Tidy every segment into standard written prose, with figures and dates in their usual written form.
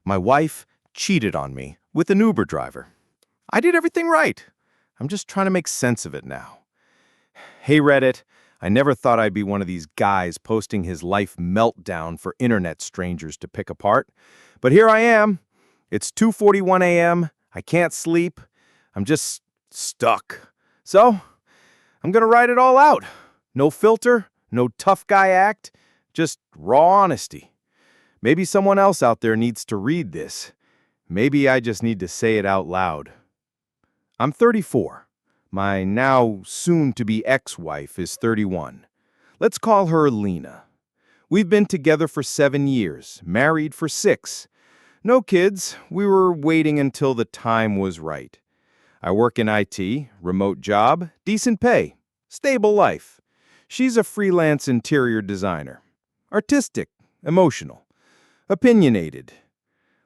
My wife cheated on me with an Uber driver. I did everything right. I'm just trying to make sense of it now. Hey Reddit, I never thought I'd be one of these guys posting his life meltdown for internet strangers to pick apart. But here I am. It's 2:41 a.m. I can't sleep. I'm just stuck. So, I'm gonna write it all out. No filter, no tough guy act, just raw honesty. Maybe someone else out there needs to read this. Maybe I just need to say it out loud. I'm 34. My now soon-to-be ex-wife is 31. Let's call her Lena. We've been together for 7 years, married for 6. No kids, we were waiting until the time was right. I work in IT, remote job, decent pay, stable life. She's a freelance interior designer. Artistic, emotional, opinionated.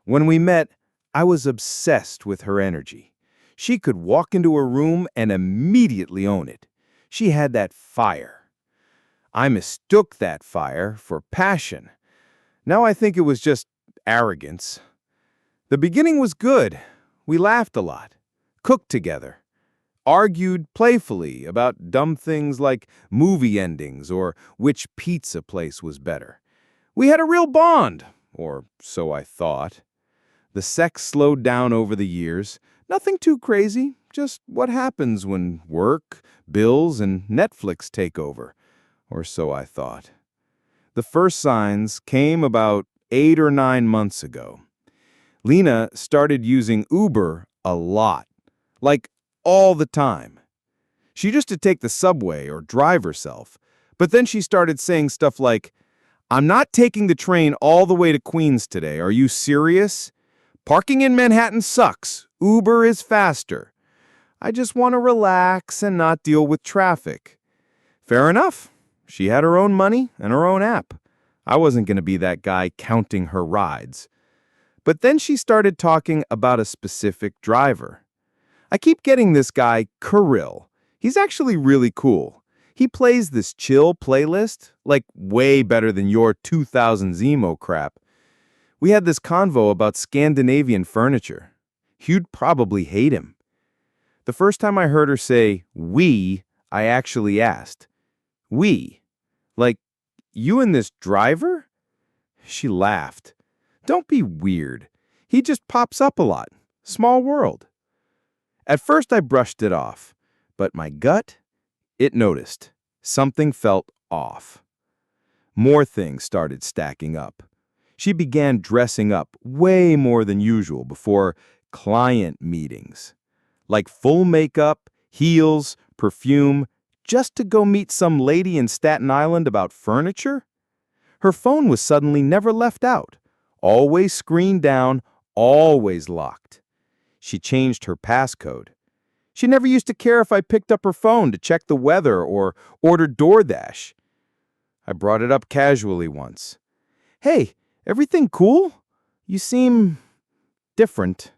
When we met, I was obsessed with her energy. She could walk into a room and immediately own it. She had that fire. I mistook that fire for passion. Now I think it was just arrogance. The beginning was good. We laughed a lot, cooked together, argued playfully about dumb things like movie endings or which pizza place was better. We had a real bond, or so I thought. The sex slowed down over the years. Nothing too crazy, just what happens when work, bills, and Netflix take over, or so I thought. The first signs came about 8 or 9 months ago. Lena started using Uber a lot, like all the time. She used to take the subway or drive herself, but then she started saying stuff like, "I'm not taking the train all the way to Queens today. Are you serious? Parking in Manhattan sucks. Uber is faster. I just want to relax and not deal with traffic." Fair enough. She had her own money and her own app. I wasn't going to be that guy counting her rides. But then she started talking about a specific driver. I keep getting this guy, Kirill. He's actually really cool. He plays this chill playlist, like way better than your 2000s emo crap. We had this convo about Scandinavian furniture. You'd probably hate him. The first time I heard her say, "we," I actually asked, "We? Like, you and this driver?" She laughed. "Don't be weird. He just pops up a lot. Small world." At first I brushed it off, but my gut, it noticed. Something felt off. More things started stacking up. She began dressing up way more than usual before client meetings. Like full makeup, heels, perfume, just to go meet some lady in Staten Island about furniture? Her phone was suddenly never left out. Always screened down, always locked. She changed her passcode. She never used to care if I picked up her phone to check the weather or ordered DoorDash. I brought it up casually once. "Hey, everything cool? You seem different."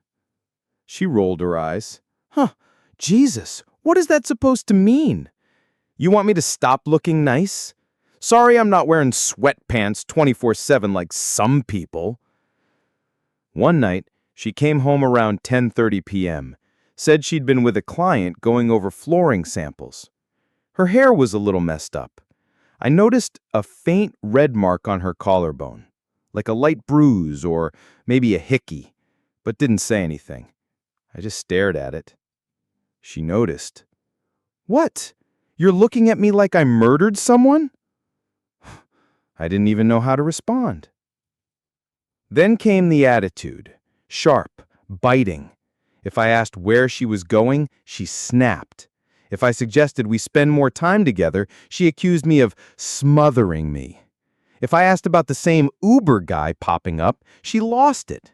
She rolled her eyes. "Huh, Jesus, what is that supposed to mean? You want me to stop looking nice? Sorry I'm not wearing sweatpants 24/7 like some people." One night, she came home around 10:30 p.m., said she'd been with a client going over flooring samples. Her hair was a little messed up. I noticed a faint red mark on her collarbone, like a light bruise or maybe a hickey, but didn't say anything. I just stared at it. She noticed. "What? You're looking at me like I murdered someone?" I didn't even know how to respond. Then came the attitude, sharp, biting. If I asked where she was going, she snapped. If I suggested we spend more time together, she accused me of smothering me. If I asked about the same Uber guy popping up, she lost it.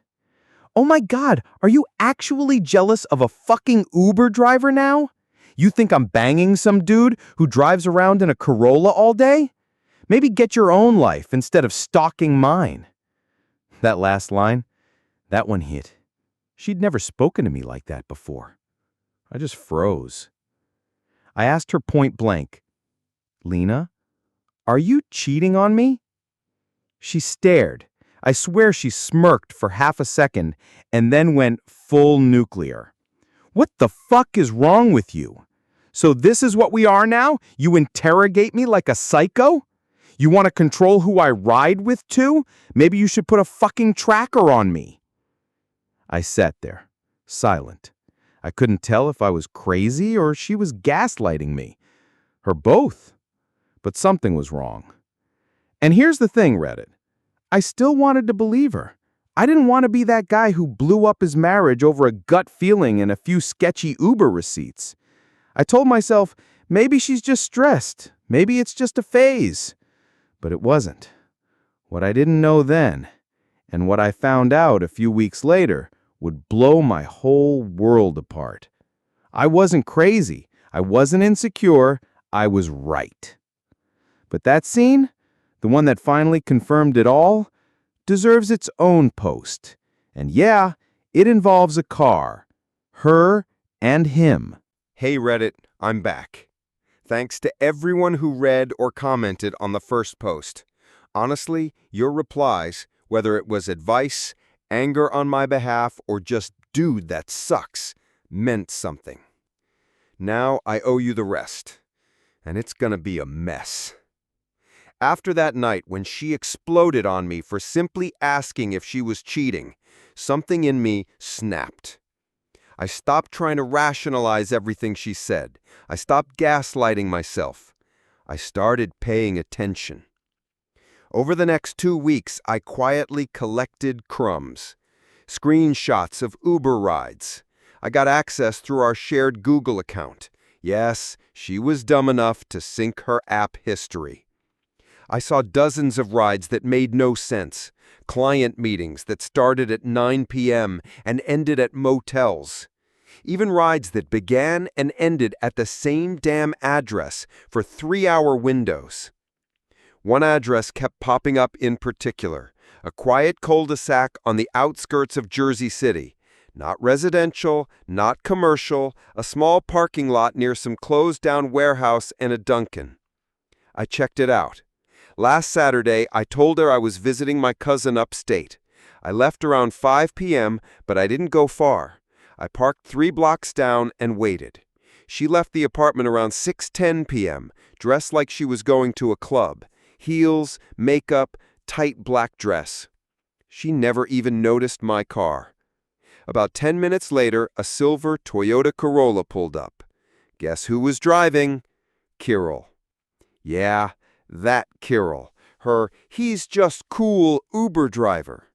Oh my God, are you actually jealous of a fucking Uber driver now? You think I'm banging some dude who drives around in a Corolla all day? Maybe get your own life instead of stalking mine. That last line, that one hit. She'd never spoken to me like that before. I just froze. I asked her point blank, "Lena, are you cheating on me?" She stared, I swear she smirked for half a second and then went full nuclear. What the fuck is wrong with you? So this is what we are now? You interrogate me like a psycho? You want to control who I ride with too? Maybe you should put a fucking tracker on me. I sat there, silent. I couldn't tell if I was crazy or she was gaslighting me. Or both. But something was wrong. And here's the thing, Reddit. I still wanted to believe her. I didn't want to be that guy who blew up his marriage over a gut feeling and a few sketchy Uber receipts. I told myself, maybe she's just stressed. Maybe it's just a phase. But it wasn't. What I didn't know then, and what I found out a few weeks later, would blow my whole world apart. I wasn't crazy. I wasn't insecure. I was right. But that scene, the one that finally confirmed it all, deserves its own post. And yeah, it involves a car. Her and him. Hey Reddit, I'm back. Thanks to everyone who read or commented on the first post. Honestly, your replies, whether it was advice, anger on my behalf, or just dude that sucks, meant something. Now I owe you the rest. And it's gonna be a mess. After that night when she exploded on me for simply asking if she was cheating, something in me snapped. I stopped trying to rationalize everything she said. I stopped gaslighting myself. I started paying attention. Over the next 2 weeks, I quietly collected crumbs. Screenshots of Uber rides. I got access through our shared Google account. Yes, she was dumb enough to sync her app history. I saw dozens of rides that made no sense. Client meetings that started at 9 p.m. and ended at motels. Even rides that began and ended at the same damn address for 3-hour windows. One address kept popping up in particular, a quiet cul-de-sac on the outskirts of Jersey City. Not residential, not commercial, a small parking lot near some closed-down warehouse and a Dunkin'. I checked it out. Last Saturday, I told her I was visiting my cousin upstate. I left around 5 p.m., but I didn't go far. I parked 3 blocks down and waited. She left the apartment around 6:10 p.m., dressed like she was going to a club. Heels, makeup, tight black dress. She never even noticed my car. About 10 minutes later, a silver Toyota Corolla pulled up. Guess who was driving? Kirill. Yeah, that Kirill. Her he's just cool Uber driver.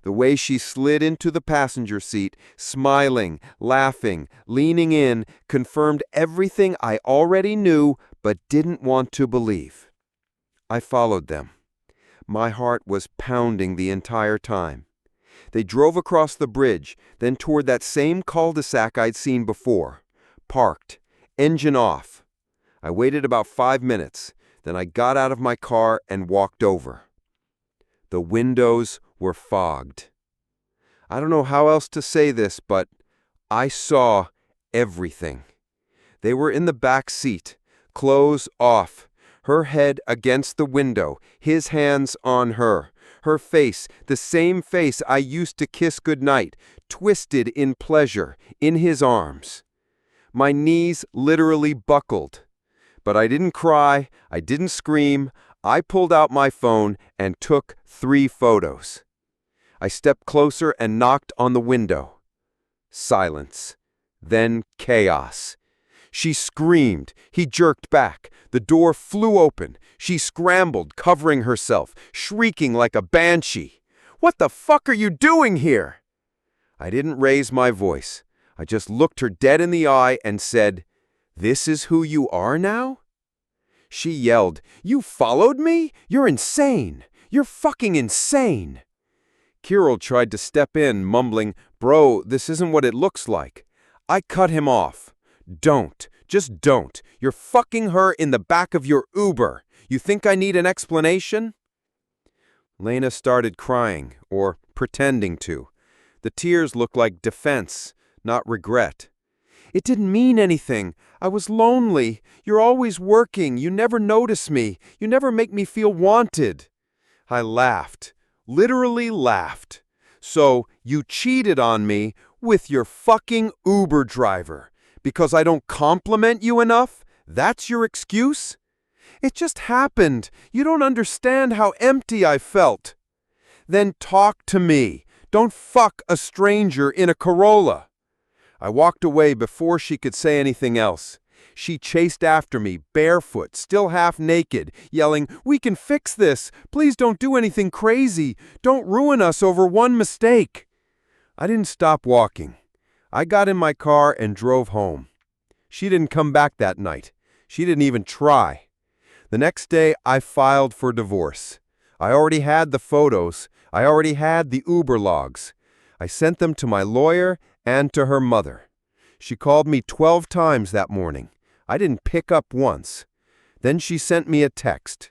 The way she slid into the passenger seat, smiling, laughing, leaning in, confirmed everything I already knew but didn't want to believe. I followed them. My heart was pounding the entire time. They drove across the bridge, then toward that same cul-de-sac I'd seen before. Parked, engine off. I waited about 5 minutes, then I got out of my car and walked over. The windows were fogged. I don't know how else to say this, but I saw everything. They were in the back seat, clothes off, her head against the window, his hands on her. Her face, the same face I used to kiss goodnight, twisted in pleasure, in his arms. My knees literally buckled. But I didn't cry, I didn't scream. I pulled out my phone and took 3 photos. I stepped closer and knocked on the window. Silence. Then chaos. She screamed. He jerked back. The door flew open. She scrambled, covering herself, shrieking like a banshee. "What the fuck are you doing here?" I didn't raise my voice. I just looked her dead in the eye and said, "This is who you are now?" She yelled, "You followed me? You're insane. You're fucking insane." Kirill tried to step in, mumbling, "Bro, this isn't what it looks like." I cut him off. "Don't. Just don't. You're fucking her in the back of your Uber. You think I need an explanation?" Lena started crying, or pretending to. The tears looked like defense, not regret. "It didn't mean anything. I was lonely. You're always working. You never notice me. You never make me feel wanted." I laughed. Literally laughed. So you cheated on me with your fucking Uber driver because I don't compliment you enough? That's your excuse? It just happened. You don't understand how empty I felt. Then talk to me. Don't fuck a stranger in a Corolla. I walked away before she could say anything else. She chased after me, barefoot, still half naked, yelling, "We can fix this. Please don't do anything crazy. Don't ruin us over one mistake." I didn't stop walking. I got in my car and drove home. She didn't come back that night. She didn't even try. The next day, I filed for divorce. I already had the photos. I already had the Uber logs. I sent them to my lawyer and to her mother. She called me 12 times that morning. I didn't pick up once. Then she sent me a text.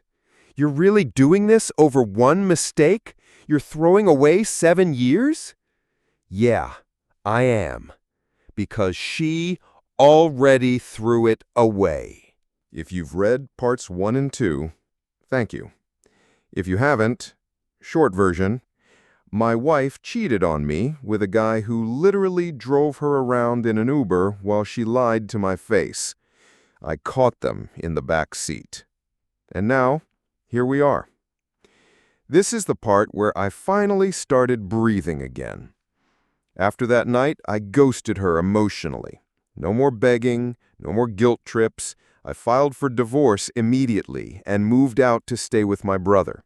"You're really doing this over one mistake? You're throwing away 7 years?" Yeah, I am. Because she already threw it away. If you've read parts 1 and 2, thank you. If you haven't, short version, my wife cheated on me with a guy who literally drove her around in an Uber while she lied to my face. I caught them in the back seat. And now, here we are. This is the part where I finally started breathing again. After that night, I ghosted her emotionally. No more begging, no more guilt trips. I filed for divorce immediately and moved out to stay with my brother.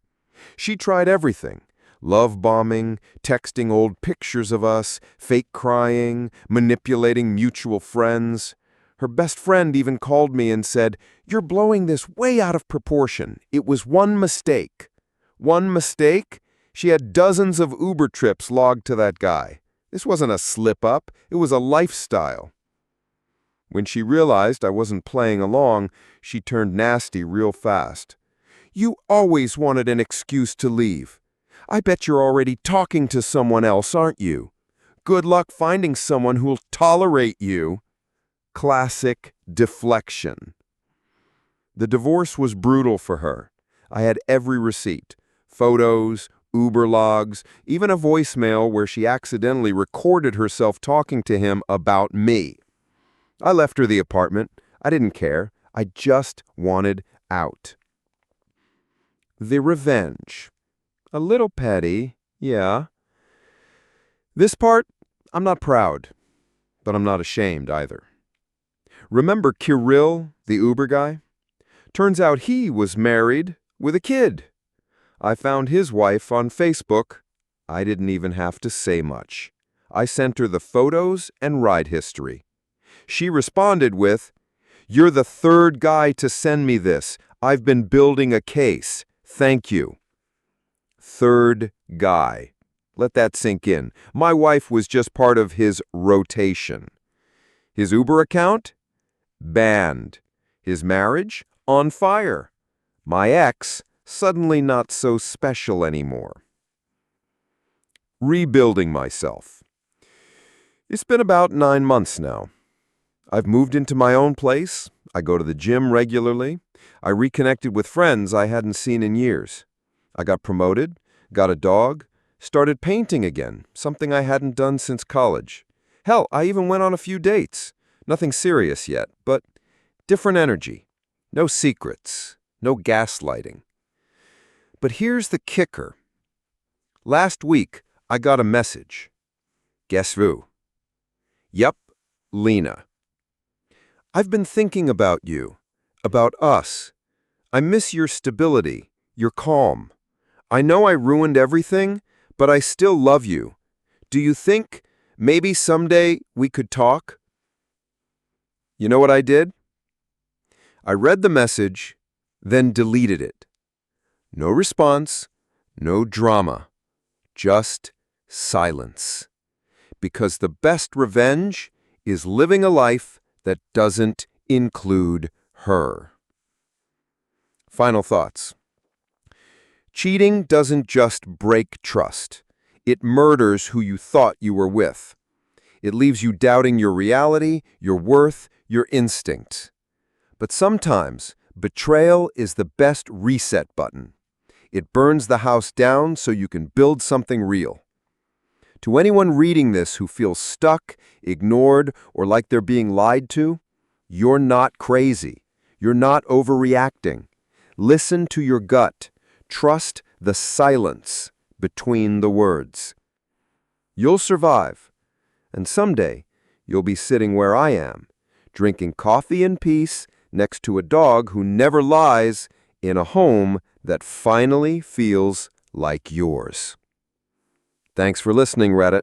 She tried everything: love bombing, texting old pictures of us, fake crying, manipulating mutual friends. Her best friend even called me and said, "You're blowing this way out of proportion. It was one mistake." One mistake? She had dozens of Uber trips logged to that guy. This wasn't a slip-up. It was a lifestyle. When she realized I wasn't playing along, she turned nasty real fast. "You always wanted an excuse to leave. I bet you're already talking to someone else, aren't you? Good luck finding someone who'll tolerate you." Classic deflection. The divorce was brutal for her. I had every receipt: photos, Uber logs, even a voicemail where she accidentally recorded herself talking to him about me. I left her the apartment. I didn't care. I just wanted out. The revenge. A little petty, yeah. This part, I'm not proud, but I'm not ashamed either. Remember Kirill, the Uber guy? Turns out he was married with a kid. I found his wife on Facebook. I didn't even have to say much. I sent her the photos and ride history. She responded with, "You're the third guy to send me this. I've been building a case. Thank you." Third guy. Let that sink in. My wife was just part of his rotation. His Uber account? Banned. His marriage? On fire. My ex? Suddenly not so special anymore. Rebuilding myself. It's been about 9 months now. I've moved into my own place. I go to the gym regularly. I reconnected with friends I hadn't seen in years. I got promoted, got a dog, started painting again, something I hadn't done since college. Hell, I even went on a few dates. Nothing serious yet, but different energy. No secrets, no gaslighting. But here's the kicker. Last week, I got a message. Guess who? Yup, Lena. "I've been thinking about you, about us. I miss your stability, your calm. I know I ruined everything, but I still love you. Do you think maybe someday we could talk?" You know what I did? I read the message, then deleted it. No response, no drama, just silence. Because the best revenge is living a life that doesn't include her. Final thoughts. Cheating doesn't just break trust. It murders who you thought you were with. It leaves you doubting your reality, your worth, your instincts. But sometimes, betrayal is the best reset button. It burns the house down so you can build something real. To anyone reading this who feels stuck, ignored, or like they're being lied to, you're not crazy. You're not overreacting. Listen to your gut. Trust the silence between the words. You'll survive. And someday, you'll be sitting where I am, drinking coffee in peace next to a dog who never lies in a home that finally feels like yours. Thanks for listening, Reddit.